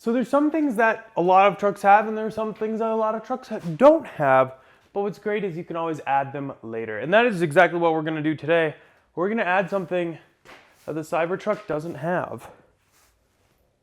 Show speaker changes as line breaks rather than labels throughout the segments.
So there's some things that a lot of trucks have, and there's some things that a lot of trucks don't have. But what's great is you can always add them later. And that is exactly what we're gonna do today. We're gonna add something that the CyberTruck doesn't have.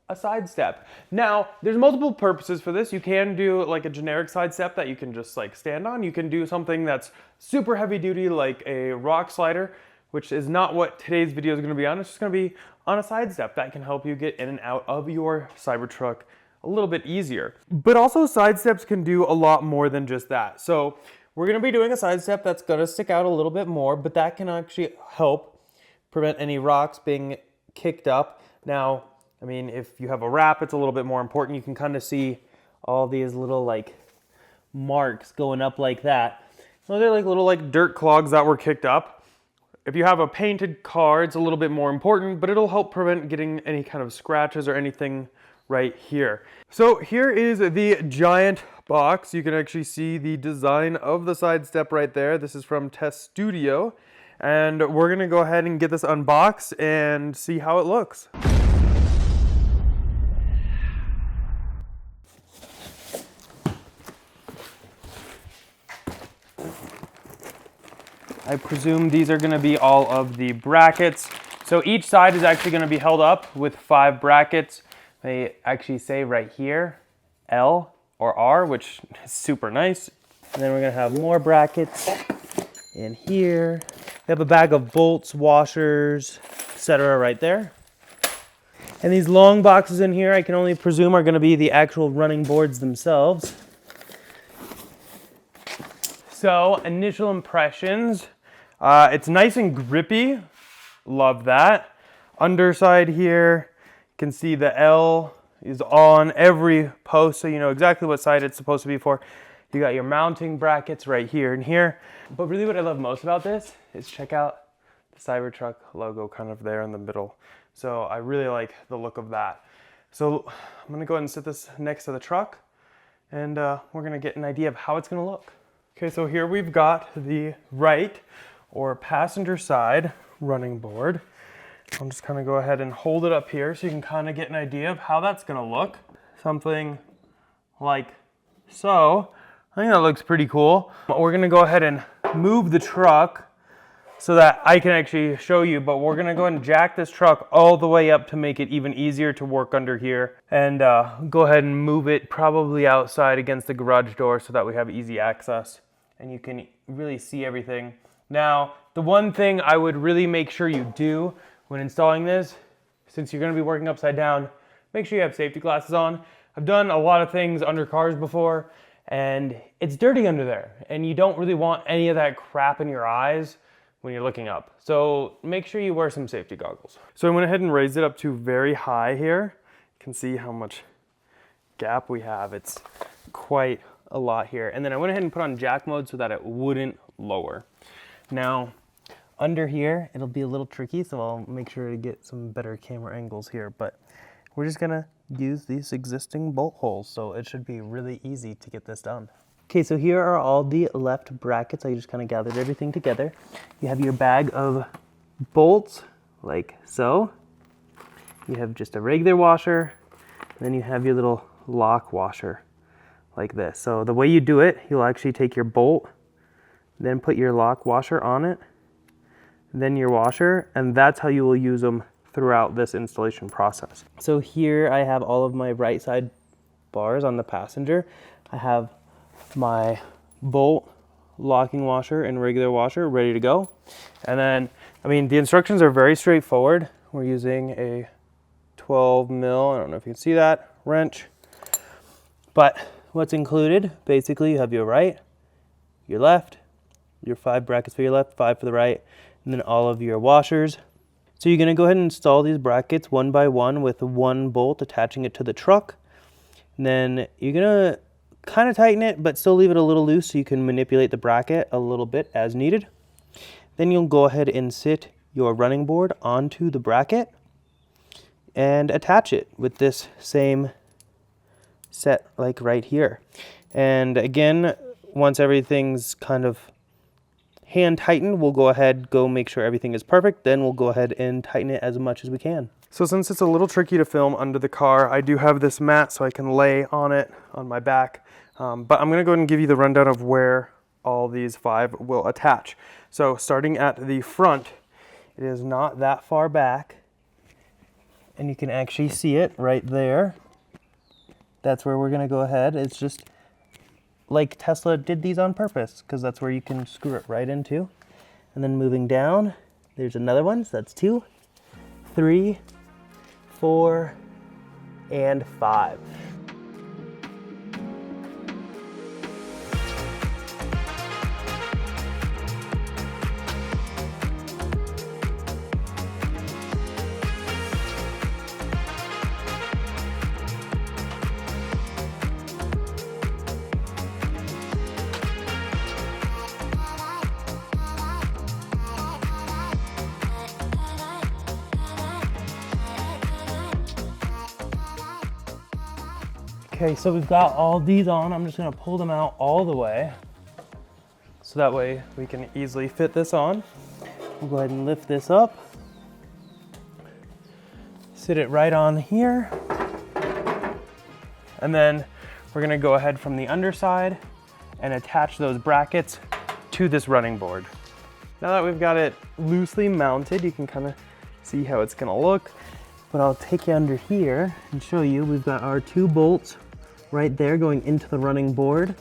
A side step. Now, there's multiple purposes for this. You can do like a generic side step that you can just like stand on. You can do something that's super heavy duty like a rock slider, which is not what today's video is gonna be on. It's just gonna be on a side step that can help you get in and out of your CyberTruck a little bit easier. But also side steps can do a lot more than just that. So we're gonna be doing a side step that's gonna stick out a little bit more, but that can actually help prevent any rocks being kicked up. Now, I mean, if you have a wrap, it's a little bit more important. You can kind of see all these little like marks going up like that. So they're like little like dirt clogs that were kicked up. If you have a painted car, it's a little bit more important, but it'll help prevent getting any kind of scratches or anything right here. So here is the giant box. You can actually see the design of the side step right there. This is from TesStudio. And we're gonna go ahead and get this unboxed and see how it looks. I presume these are gonna be all of the brackets. So each side is actually gonna be held up with 5 brackets. They actually say right here, L or R, which is super nice. And then we're gonna have more brackets in here. We have a bag of bolts, washers, etc. right there. And these long boxes in here, I can only presume are gonna be the actual running boards themselves. So, initial impressions. It's nice and grippy, love that. Underside here, you can see the L is on every post, so you know exactly what side it's supposed to be for. You got your mounting brackets right here and here. But really what I love most about this is check out the CyberTruck logo kind of there in the middle. So I really like the look of that. So I'm gonna go ahead and sit this next to the truck, and we're gonna get an idea of how it's gonna look. Okay, so here we've got the right or passenger side running board. I'll just kind of go ahead and hold it up here so you can kind of get an idea of how that's gonna look. Something like so. I think that looks pretty cool. We're gonna go ahead and move the truck so that I can actually show you, but we're gonna go ahead and jack this truck all the way up to make it even easier to work under here, and go ahead and move it probably outside against the garage door so that we have easy access and you can really see everything. Now, the one thing I would really make sure you do when installing this, since you're gonna be working upside down, make sure you have safety glasses on. I've done a lot of things under cars before, and it's dirty under there, and you don't really want any of that crap in your eyes when you're looking up. So make sure you wear some safety goggles. So I went ahead and raised it up to very high here. You can see how much gap we have. It's quite a lot here. And then I went ahead and put on jack mode so that it wouldn't lower. Now, under here, it'll be a little tricky, so I'll make sure to get some better camera angles here, but we're just gonna use these existing bolt holes, so it should be really easy to get this done. Okay, so here are all the left brackets. I just kind of gathered everything together. You have your bag of bolts, like so. You have just a regular washer, and then you have your little lock washer, like this. So the way you do it, you'll actually take your bolt, then put your lock washer on it, then your washer, and that's how you will use them throughout this installation process. So here I have all of my right side bars on the passenger. I have my bolt, locking washer, and regular washer ready to go. And then, I mean, the instructions are very straightforward. We're using a 12 mil, I don't know if you can see that, wrench. But what's included, basically you have your right, your left, your 5 brackets for your left, 5 for the right, and then all of your washers. So you're gonna go ahead and install these brackets one by one with one bolt attaching it to the truck. And then you're gonna kind of tighten it, but still leave it a little loose so you can manipulate the bracket a little bit as needed. Then you'll go ahead and sit your running board onto the bracket and attach it with this same set like right here. And again, once everything's kind of
hand tighten, we'll go ahead, make sure everything is perfect, then we'll go ahead and tighten it as much as we can.
So since it's a little tricky to film under the car, I do have this mat so I can lay on it on my back. But I'm gonna go ahead and give you the rundown of where all these 5 will attach. So starting at the front, it is not that far back, and you can actually see it right there. That's where we're gonna go ahead. It's just like Tesla did these on purpose, because that's where you can screw it right into. And then moving down, there's another one, so that's 2, 3, 4, and 5.
Okay, so we've got all these on. I'm just gonna pull them out all the way,
So that way we can easily fit this on.
we'll go ahead and lift this up, sit it right on here,
And then we're gonna go ahead from the underside and attach those brackets to this running board. Now that we've got it loosely mounted, you can kind of see how it's gonna look.
but I'll take you under here and show you. We've got our 2 bolts right there going into the running board,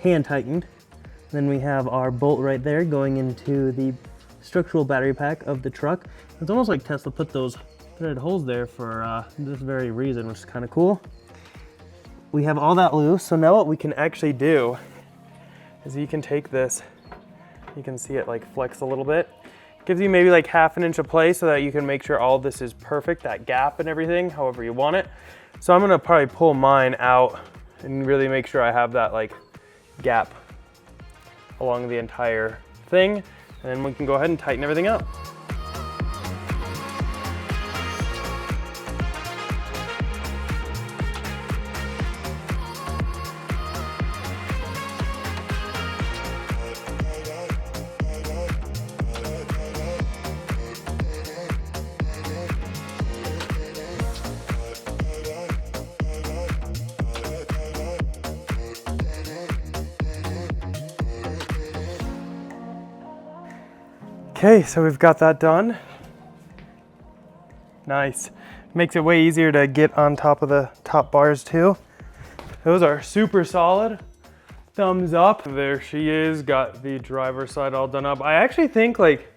hand tightened. Then we have our bolt right there going into the structural battery pack of the truck. It's almost like Tesla put those threaded holes there for this very reason, which is kind of cool. We have all that loose, so now what we can
Actually do is you can take this, you can see it like flex a little bit. Gives you maybe like 1/2 inch of play so that you can make sure all this is perfect, that gap and everything, however you want it. So I'm gonna probably pull mine out and really make sure I have that like gap along the entire thing. And then we can go ahead and tighten everything up. Okay, so we've got that done. Nice. Makes it way easier to get on top of the top bars too. Those are super solid. Thumbs up. There she is, got the driver's side all done up. I actually think like,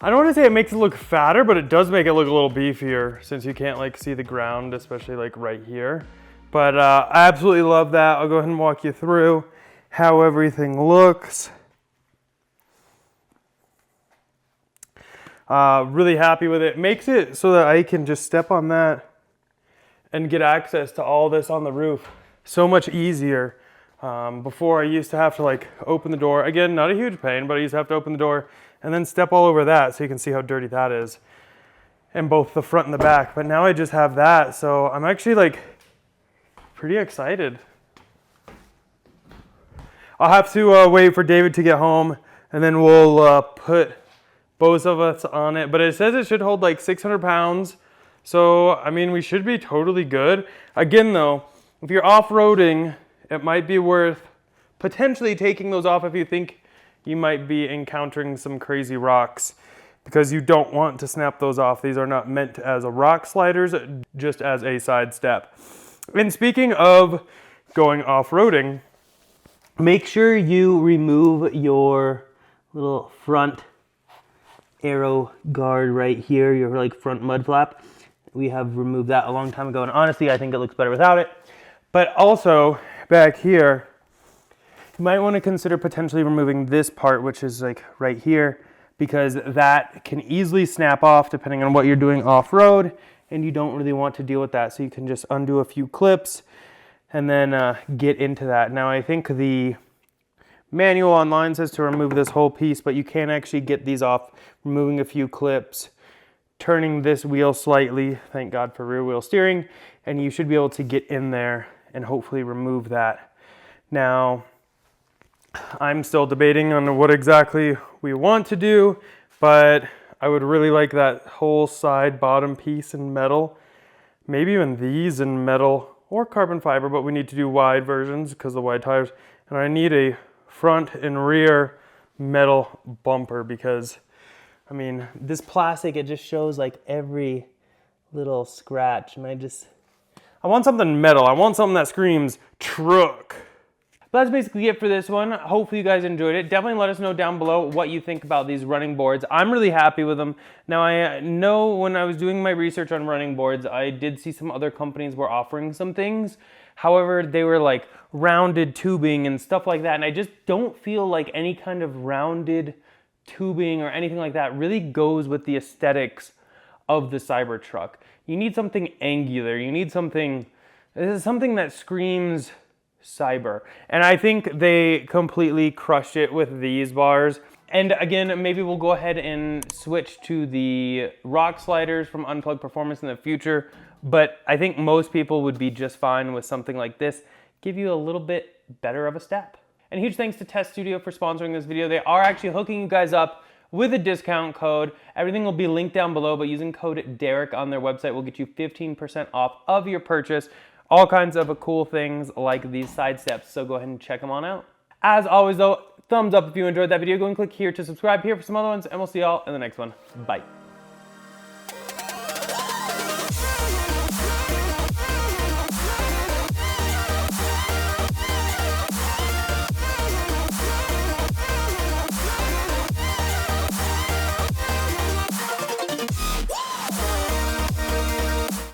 I don't want to say it makes it look fatter, but it does make it look a little beefier since you can't like see the ground, especially like right here. But I absolutely love that. I'll go ahead and walk you through how everything looks. Really happy with it. Makes it so that I can just step on that and get access to all this on the roof so much easier. Before I used to have to like open the door. Again, not a huge pain, but I used to have to open the door and then step all over that so you can see how dirty that is. And both the front and the back. But now I just have that, so I'm actually like pretty excited. I'll have to wait for David to get home and then we'll put both of us on it, but it says it should hold like 600 pounds. So, I mean, we should be totally good. Again though, if you're off-roading, it might be worth potentially taking those off if you think you might be encountering some crazy rocks, because you don't want to snap those off. These are not meant as a rock sliders, just as a side step. And speaking of going off-roading,
make sure you remove your little front aero guard right here, your like front mud flap. We have removed that a long time ago, and honestly I think it looks better without it.
But also back here, you might want to consider potentially removing this part, which is like right here, because that can easily snap off depending on what you're doing off-road, and you don't really want to deal with that. So you can just undo a few clips and then get into that. Now I think the manual online says to remove this whole piece, but you can actually get these off removing a few clips, turning this wheel slightly, thank God for rear wheel steering, and you should be able to get in there and hopefully remove that. Now, I'm still debating on what exactly we want to do, but I would really like that whole side bottom piece in metal. Maybe even these in metal or carbon fiber, but we need to do wide versions because of the wide tires. And I need a front and rear metal bumper because, I mean,
This plastic, it just shows like every little scratch, and
I want something metal. I want something that screams truck.
But that's basically it for this one. Hopefully you guys enjoyed it. Definitely let us know down below what you think about these running boards. I'm really happy with them. Now I know when I was doing my research on running boards, I did see some other companies were offering some things. However, they were like rounded tubing and stuff like that. And I just don't feel like any kind of rounded tubing or anything like that really goes with the aesthetics of the CyberTruck. You need something angular. You need something that screams cyber. And I think they completely crushed it with these bars. And again, maybe we'll go ahead and switch to the rock sliders from Unplugged Performance in the future. But I think most people would be just fine with something like this. Give you a little bit better of a step. And huge thanks to TesStudio for sponsoring this video. They are actually hooking you guys up with a discount code. Everything will be linked down below, but using code Derek on their website will get you 15% off of your purchase. All kinds of cool things like these side steps, so go ahead and check them on out. As always though, thumbs up if you enjoyed that video. Go and click here to subscribe here for some other ones, and we'll see y'all in the next one. Bye.